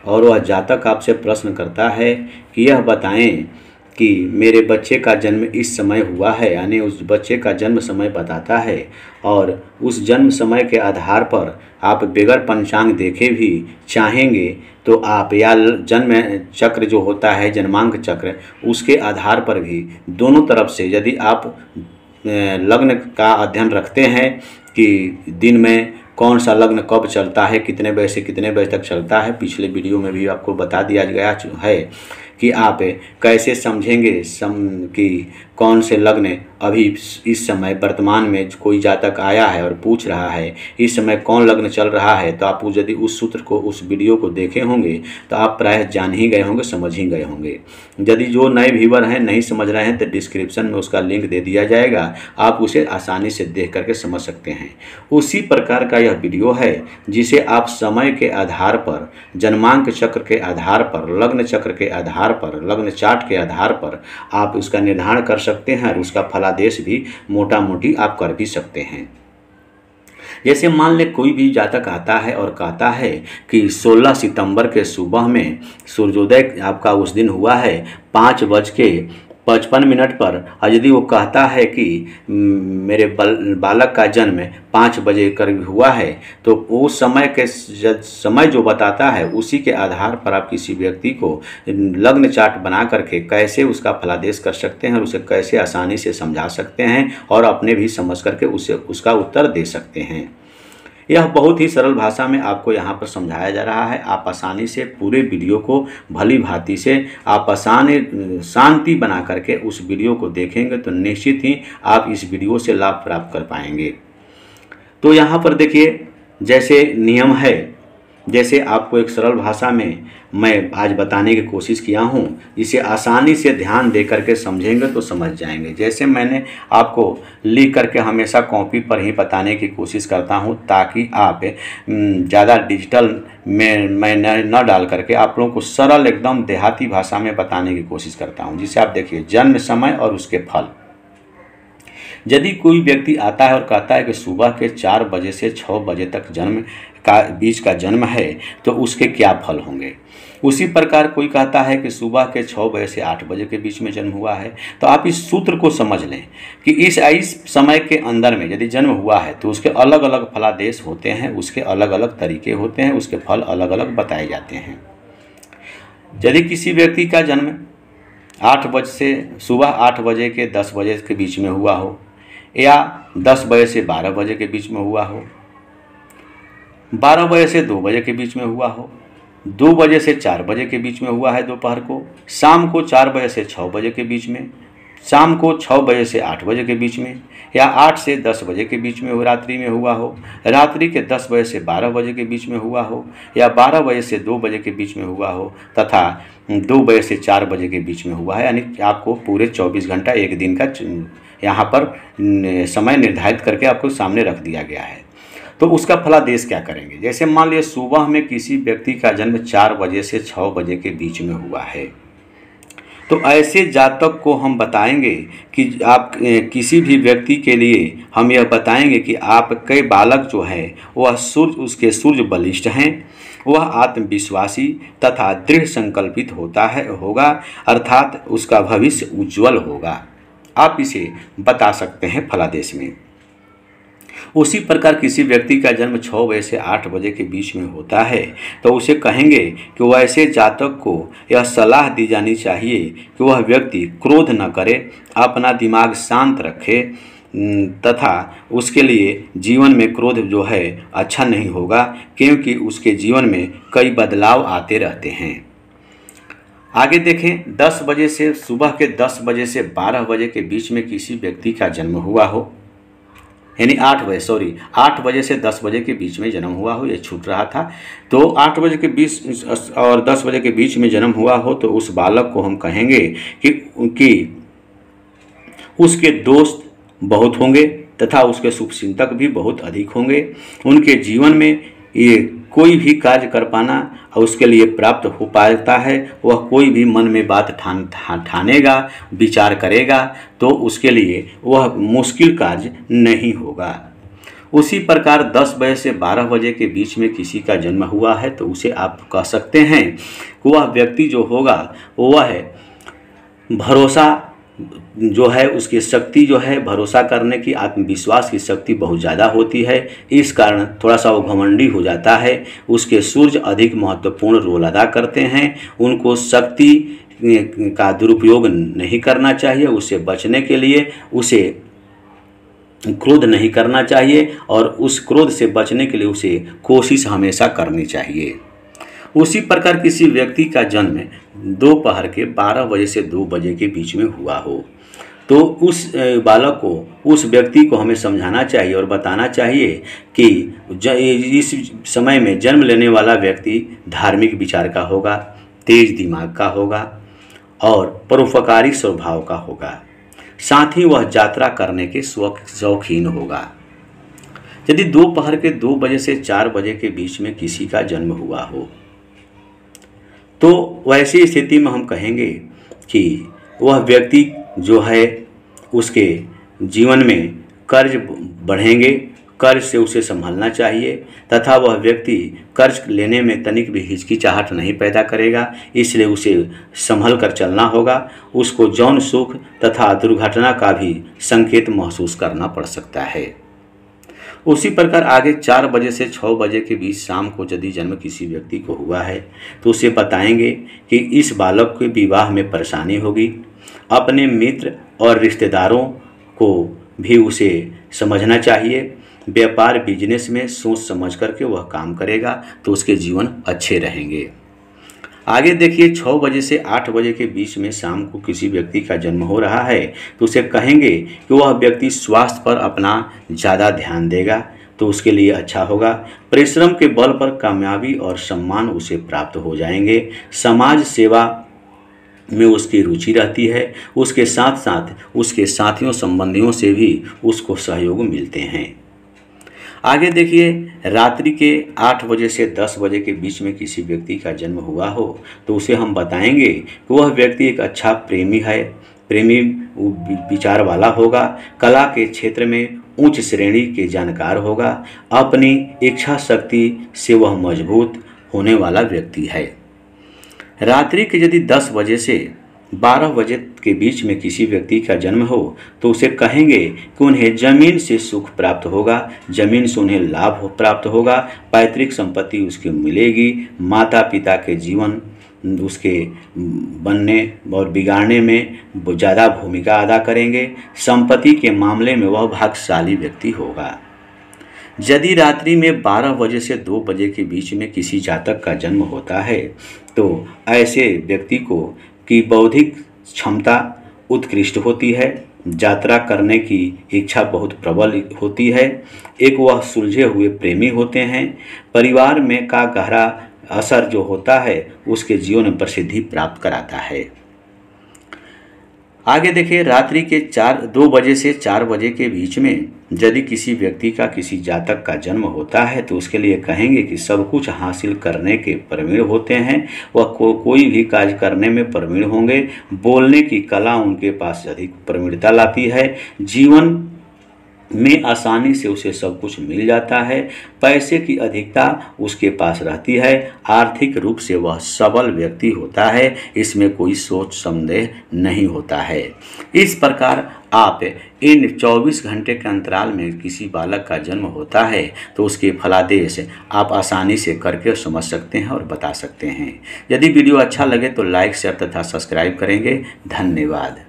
और वह जातक आपसे प्रश्न करता है कि यह बताएं कि मेरे बच्चे का जन्म इस समय हुआ है, यानी उस बच्चे का जन्म समय बताता है और उस जन्म समय के आधार पर आप बगैर पंचांग देखे भी चाहेंगे तो आप, या जन्म चक्र जो होता है जन्मांक चक्र, उसके आधार पर भी दोनों तरफ से यदि आप लग्न का अध्ययन रखते हैं कि दिन में कौन सा लग्न कब चलता है, कितने बजे से कितने बजे तक चलता है, पिछले वीडियो में भी आपको बता दिया गया है कि आप कैसे समझेंगे कि कौन से लग्न अभी इस समय वर्तमान में कोई जातक आया है और पूछ रहा है इस समय कौन लग्न चल रहा है, तो आप यदि उस सूत्र को, उस वीडियो को देखे होंगे तो आप प्रायः जान ही गए होंगे, समझ ही गए होंगे। यदि जो नए व्यूअर हैं नहीं समझ रहे हैं तो डिस्क्रिप्शन में उसका लिंक दे दिया जाएगा, आप उसे आसानी से देख करके समझ सकते हैं। उसी प्रकार का यह वीडियो है जिसे आप समय के आधार पर, जन्मांक चक्र के आधार पर, लग्न चक्र के आधार पर, लग्न चार्ट के आधार पर आप उसका निर्धारण कर सकते हैं और उसका फलादेश भी मोटा मोटी आप कर भी सकते हैं। जैसे मान ले कोई भी जातक आता है और कहता है कि 16 सितंबर के सुबह में सूर्योदय आपका उस दिन हुआ है 5:55 पर, और यदि वो कहता है कि मेरे बालक का जन्म 5 बजे करीब हुआ है, तो उस समय जो बताता है उसी के आधार पर आप किसी व्यक्ति को लग्न चार्ट बना करके कैसे उसका फलादेश कर सकते हैं और उसे कैसे आसानी से समझा सकते हैं और अपने भी समझ करके उसे उसका उत्तर दे सकते हैं। यह बहुत ही सरल भाषा में आपको यहाँ पर समझाया जा रहा है। आप आसानी से पूरे वीडियो को भली भांति से आप शांति बना करके उस वीडियो को देखेंगे तो निश्चित ही आप इस वीडियो से लाभ प्राप्त कर पाएंगे। तो यहाँ पर देखिए, जैसे नियम है, जैसे आपको एक सरल भाषा में मैं आज बताने की कोशिश किया हूँ, इसे आसानी से ध्यान दे करके समझेंगे तो समझ जाएंगे। जैसे मैंने आपको लिख करके हमेशा कॉपी पर ही बताने की कोशिश करता हूँ ताकि आप ज़्यादा डिजिटल में मैं न डाल करके आप लोगों को सरल एकदम देहाती भाषा में बताने की कोशिश करता हूँ। जिसे आप देखिए, जन्म समय और उसके फल। यदि कोई व्यक्ति आता है और कहता है कि सुबह के 4 बजे से 6 बजे तक बीच का जन्म है तो उसके क्या फल होंगे। उसी प्रकार कोई कहता है कि सुबह के 6 बजे से 8 बजे के बीच में जन्म हुआ है, तो आप इस सूत्र को समझ लें कि इस समय के अंदर में यदि जन्म हुआ है तो उसके अलग अलग फलादेश होते हैं, उसके अलग अलग तरीके होते हैं, उसके फल अलग अलग बताए जाते हैं। यदि किसी व्यक्ति का जन्म 8 बजे से सुबह 8 बजे के 10 बजे के बीच में हुआ हो, या 10 बजे से 12 बजे के बीच में हुआ हो, 12 बजे से 2 बजे के बीच में हुआ हो, 2 बजे से 4 बजे के बीच में हुआ है दोपहर को, शाम को 4 बजे से 6 बजे के बीच में, शाम को 6 बजे से 8 बजे के बीच में, या 8 से 10 बजे के बीच में रात्रि में हुआ हो, रात्रि के 10 बजे से 12 बजे के बीच में हुआ हो, या 12 बजे से 2 बजे के बीच में हुआ हो, तथा 2 बजे से 4 बजे के बीच में हुआ है। यानी आपको पूरे 24 घंटा एक दिन का यहाँ पर समय निर्धारित करके आपको सामने रख दिया गया है। तो उसका फलादेश क्या करेंगे। जैसे मान लिया सुबह में किसी व्यक्ति का जन्म 4 बजे से 6 बजे के बीच में हुआ है, तो ऐसे जातक को हम बताएंगे कि आप किसी भी व्यक्ति के लिए हम यह बताएंगे कि आपके बालक जो है वह उसके सूर्य बलिष्ठ हैं, वह आत्मविश्वासी तथा दृढ़ संकल्पित होगा, अर्थात उसका भविष्य उज्जवल होगा। आप इसे बता सकते हैं फलादेश में। उसी प्रकार किसी व्यक्ति का जन्म 6 बजे से 8 बजे के बीच में होता है तो उसे कहेंगे कि वैसे जातक को यह सलाह दी जानी चाहिए कि वह व्यक्ति क्रोध न करे, अपना दिमाग शांत रखे, तथा उसके लिए जीवन में क्रोध जो है अच्छा नहीं होगा, क्योंकि उसके जीवन में कई बदलाव आते रहते हैं। आगे देखें, 10 बजे से सुबह के 10 बजे से 12 बजे के बीच में किसी व्यक्ति का जन्म हुआ हो, यानी 8 बजे से 10 बजे के बीच में जन्म हुआ हो, ये छूट रहा था। तो 8 बजे के बीच और 10 बजे के बीच में जन्म हुआ हो तो उस बालक को हम कहेंगे कि उसके दोस्त बहुत होंगे तथा उसके शुभचिंतक भी बहुत अधिक होंगे। उनके जीवन में ये कोई भी कार्य कर पाना और उसके लिए प्राप्त हो पाता है, वह कोई भी मन में बात ठानेगा, विचार करेगा तो उसके लिए वह मुश्किल कार्य नहीं होगा। उसी प्रकार 10 बजे से 12 बजे के बीच में किसी का जन्म हुआ है तो उसे आप कह सकते हैं कि वह व्यक्ति जो होगा वह भरोसा जो है, उसकी शक्ति जो है, भरोसा करने की, आत्मविश्वास की शक्ति बहुत ज़्यादा होती है। इस कारण थोड़ा सा वो घमंडी हो जाता है। उसके सूर्य अधिक महत्वपूर्ण रोल अदा करते हैं। उनको शक्ति का दुरुपयोग नहीं करना चाहिए। उससे बचने के लिए उसे क्रोध नहीं करना चाहिए और उस क्रोध से बचने के लिए उसे कोशिश हमेशा करनी चाहिए। उसी प्रकार किसी व्यक्ति का जन्म दोपहर के 12 बजे से 2 बजे के बीच में हुआ हो तो उस बालक को, उस व्यक्ति को हमें समझाना चाहिए और बताना चाहिए कि इस समय में जन्म लेने वाला व्यक्ति धार्मिक विचार का होगा, तेज दिमाग का होगा और परोपकारी स्वभाव का होगा। साथ ही वह यात्रा करने के शौकीन होगा। यदि दोपहर के 2 बजे से 4 बजे के बीच में किसी का जन्म हुआ हो तो वैसी स्थिति में हम कहेंगे कि वह व्यक्ति जो है उसके जीवन में कर्ज बढ़ेंगे, कर्ज से उसे संभलना चाहिए तथा वह व्यक्ति कर्ज लेने में तनिक भी हिचकिचाहट नहीं पैदा करेगा, इसलिए उसे संभल कर चलना होगा। उसको यौन सुख तथा दुर्घटना का भी संकेत महसूस करना पड़ सकता है। उसी प्रकार आगे 4 बजे से 6 बजे के बीच शाम को यदि जन्म किसी व्यक्ति को हुआ है तो उसे बताएंगे कि इस बालक के विवाह में परेशानी होगी। अपने मित्र और रिश्तेदारों को भी उसे समझना चाहिए। व्यापार बिजनेस में सोच समझ करके वह काम करेगा तो उसके जीवन अच्छे रहेंगे। आगे देखिए 6 बजे से 8 बजे के बीच में शाम को किसी व्यक्ति का जन्म हो रहा है तो उसे कहेंगे कि वह व्यक्ति स्वास्थ्य पर अपना ज़्यादा ध्यान देगा तो उसके लिए अच्छा होगा। परिश्रम के बल पर कामयाबी और सम्मान उसे प्राप्त हो जाएंगे। समाज सेवा में उसकी रुचि रहती है। उसके साथ साथ उसके साथियों संबंधियों से भी उसको सहयोग मिलते हैं। आगे देखिए रात्रि के 8 बजे से 10 बजे के बीच में किसी व्यक्ति का जन्म हुआ हो तो उसे हम बताएंगे कि वह व्यक्ति एक अच्छा प्रेमी है, प्रेमी विचार वाला होगा, कला के क्षेत्र में उच्च श्रेणी के जानकार होगा, अपनी इच्छा शक्ति से वह मजबूत होने वाला व्यक्ति है। रात्रि के यदि 10 बजे से 12 बजे के बीच में किसी व्यक्ति का जन्म हो तो उसे कहेंगे कि उन्हें जमीन से सुख प्राप्त होगा, जमीन से उन्हें लाभ प्राप्त होगा, पैतृक संपत्ति उसके मिलेगी, माता पिता के जीवन उसके बनने और बिगाड़ने में ज़्यादा भूमिका अदा करेंगे। संपत्ति के मामले में वह भाग्यशाली व्यक्ति होगा। यदि रात्रि में 12 बजे से 2 बजे के बीच में किसी जातक का जन्म होता है तो ऐसे व्यक्ति को की बौद्धिक क्षमता उत्कृष्ट होती है, यात्रा करने की इच्छा बहुत प्रबल होती है, एक वह सुलझे हुए प्रेमी होते हैं। परिवार में का गहरा असर जो होता है उसके जीवन में प्रसिद्धि प्राप्त कराता है। आगे देखिए रात्रि के 2 बजे से 4 बजे के बीच में यदि किसी व्यक्ति का किसी जातक का जन्म होता है तो उसके लिए कहेंगे कि सब कुछ हासिल करने के प्रवीण होते हैं। वह कोई भी कार्य करने में प्रवीण होंगे। बोलने की कला उनके पास अधिक प्रवीणता लाती है। जीवन में आसानी से उसे सब कुछ मिल जाता है। पैसे की अधिकता उसके पास रहती है। आर्थिक रूप से वह सबल व्यक्ति होता है, इसमें कोई सोच संदेह नहीं होता है। इस प्रकार आप इन 24 घंटे के अंतराल में किसी बालक का जन्म होता है तो उसके फलादेश आप आसानी से करके समझ सकते हैं और बता सकते हैं। यदि वीडियो अच्छा लगे तो लाइक शेयर तथा सब्सक्राइब करेंगे। धन्यवाद।